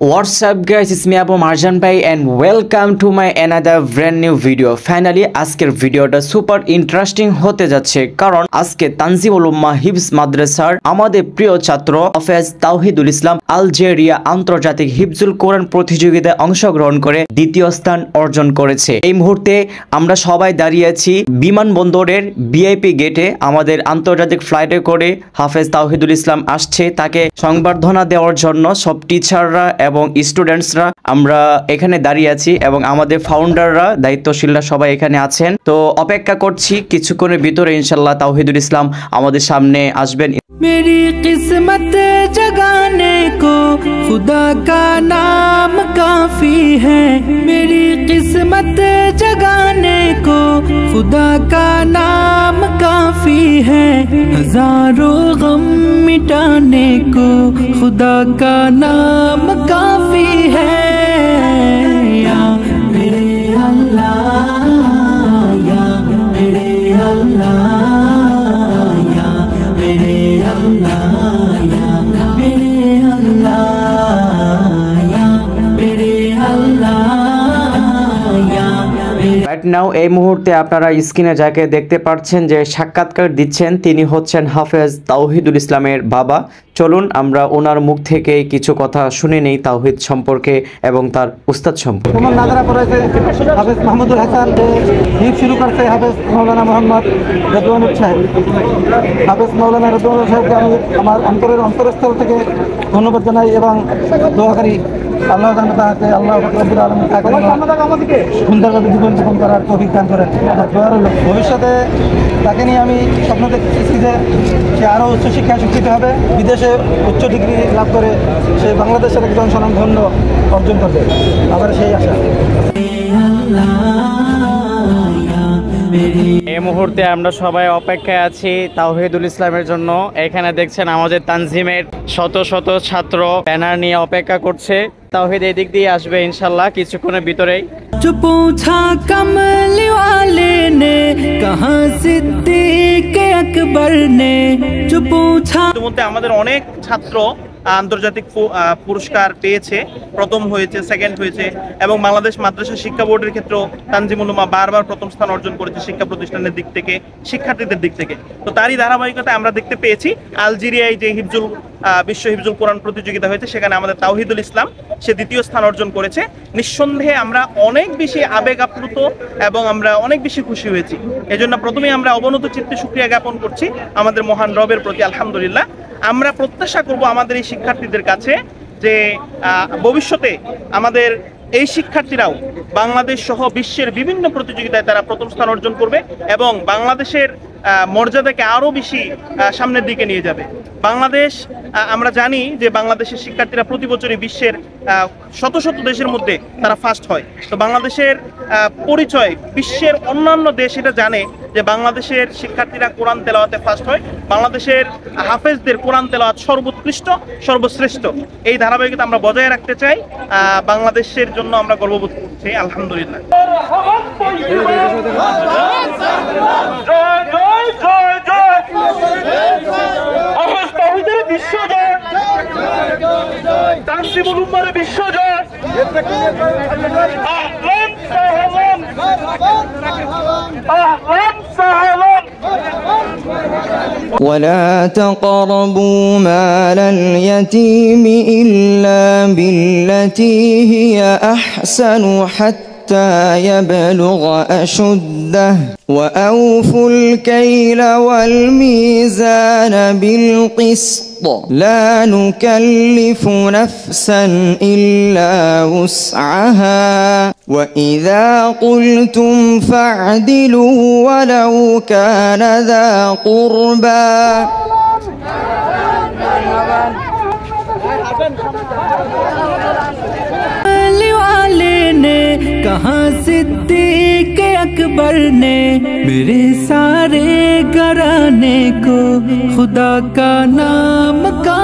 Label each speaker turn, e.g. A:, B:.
A: What's up guys, it's me Abu Marjan bhai and welcome to my another brand new video. Finally আজকের ভিডিওটা super interesting হতে যাচ্ছে কারণ আজকে তানজিমুল উম্মাহ হিফজ মাদ্রাসার আমাদের প্রিয় ছাত্র হাফেজ তাওহিদুল ইসলাম আলজেরিয়া আন্তর্জাতিক হিফজুল কোরআন প্রতিযোগিতায় অংশগ্রহণ করে দ্বিতীয় স্থান অর্জন করেছে। এই মুহূর্তে আমরা সবাই দাঁড়িয়ে আছি বিমানবন্দরের ভিআইপি গেটে। আমাদের আন্তর্জাতিক ফ্লাইটে করে হাফেজ তাওহিদুল ইসলাম আসছে, তাকে সংবর্ধনা দেওয়ার জন্য সব টিচাররা এবং স্টুডেন্টসরা আমরা এখানে দাঁড়িয়ে আছি এবং আমাদের ফাউন্ডাররা দায়িত্বশীলরা সবাই এখানে আছেন। তো অপেক্ষা করছি কিছুক্ষণের ভিতরে ইনশাআল্লাহ তাওহিদুল ইসলাম আমাদের সামনে আসবেন।
B: मेरी किस्मत जगाने को खुदा का नाम काफी है। मेरी किस्मत जगाने को खुदा का नाम काफी है। हजारों गम मिटाने को खुदा का नाम काफी है। या मेरे अल्लाह, या मेरे अल्लाह, या मेरे अल्लाह, या मेरे अल्लाह, या मेरे अल्लाह, या
A: রাইট নাও এই মুহূর্তে আপনারা স্ক্রিনে যাকে দেখতে পাচ্ছেন যে সাক্ষাৎকার দিচ্ছেন তিনি হচ্ছেন হাফেজ তাওহিদুল ইসলামের বাবা। চলুন আমরা ওনার মুখ থেকে কিছু কথা শুনে নেই তাওহিদ সম্পর্কে এবং তার উস্তাদ সম্পর্কে।
C: নাজারা করেছে হাফেজ মাহমুদুল হাসান, হিফ শুরু করছে হাফেজ মাওলানা মোহাম্মদ রেদওয়ানুল সাহেব। হাফেজ মাওলানা রেদওয়ানুল সাহেবকে আমি আমার অন্তরস্থল থেকে ধন্যবাদ জানাই এবং দোয়া করি আল্লাহ তাআলা আল্লাহ রাব্বুল আলামিন তাকে সুন্দরভাবে জীবনযাপন করার তৌফিক দান করেন। ভবিষ্যতে তাকে নিয়ে আমি স্বপ্ন দেখতেছি যে সে আরও উচ্চ শিক্ষায় শিক্ষিত হবে, বিদেশে উচ্চ ডিগ্রি লাভ করে সে বাংলাদেশের একজন স্বনামধন্য অর্জন করবে, আবার সেই আশা।
A: এই মুহূর্তে আমরা সবাই অপেক্ষায় আছি তাওহিদুল ইসলামের জন্য। এখানে দেখছেন আমাদের তানজিমের শত শত ছাত্র ব্যানার নিয়ে অপেক্ষা করছে। তাওহিদ এই দিক দিয়ে আসবে ইনশাল্লাহ কিছুক্ষণের ভিতরেই।
B: जो पूछा कमली वाले ने कहाँ सिद्दीक अकबर ने, जो पूछा।
D: ইতিমধ্যে আমাদের অনেক ছাত্র আন্তর্জাতিক পুরস্কার পেয়েছে, প্রথম হয়েছে, সেকেন্ড হয়েছে এবং বাংলাদেশ মাদ্রাসা শিক্ষা বোর্ডের ক্ষেত্রেও তানজিমুল উম্মাহ বারবার প্রথম স্থান অর্জন করেছে শিক্ষা প্রতিষ্ঠানের দিক থেকে, শিক্ষার্থীদের দিক থেকে। তো তারই ধারাবাহিকতায় আমরা দেখতে পেয়েছি আলজেরিয়ায় যে বিশ্ব হিফজুল কোরআন প্রতিযোগিতা হয়েছে সেখানে আমাদের তাওহিদুল ইসলাম সে দ্বিতীয় স্থান অর্জন করেছে। নিঃসন্দেহে আমরা অনেক বেশি আবেগ আপ্লুত এবং আমরা অনেক বেশি খুশি হয়েছি। এজন্য প্রথমেই আমরা অবনত চিত্তে শুকরিয়া জ্ঞাপন করছি আমাদের মহান রবের প্রতি আলহামদুলিল্লাহ। আমরা প্রত্যাশা করব আমাদের এই শিক্ষার্থীদের কাছে যে ভবিষ্যতে আমাদের এই শিক্ষার্থীরাও বাংলাদেশ সহ বিশ্বের বিভিন্ন প্রতিযোগিতায় তারা প্রথম স্থান অর্জন করবে এবং বাংলাদেশের মর্যাদাকে আরও বেশি সামনের দিকে নিয়ে যাবে। বাংলাদেশ, আমরা জানি যে বাংলাদেশের শিক্ষার্থীরা প্রতি বছরই বিশ্বের শত শত দেশের মধ্যে তারা ফার্স্ট হয়। তো বাংলাদেশের পরিচয় বিশ্বের অন্যান্য দেশ এটা জানে যে বাংলাদেশের শিক্ষার্থীরা কোরআন তেলাওয়াতে ফার্স্ট হয়, বাংলাদেশের হাফেজদের কোরআন তেলাওয়াত সর্বোৎকৃষ্ট সর্বশ্রেষ্ঠ। এই ধারাবাহিকতা আমরা বজায় রাখতে চাই। বাংলাদেশের জন্য আমরা গর্ববোধ করছি আলহামদুলিল্লাহ। তানজিমুল উম্মাহর বিশ্বজয়। আহলান সাহলান, আহলান সাহলান।
E: ولا تقربوا مال اليتيم إلا بالتي هي أحسن حتى يبلغ أشده وأوفوا الكيل والميزان بالقسط لا نكلف نفسا إلا وسعها وإذا قلتم فاعدلوا ولو كان ذا قربى
B: कहाँ सिद्दीक अकबर ने मेरे सारे घराने को खुदा का नाम का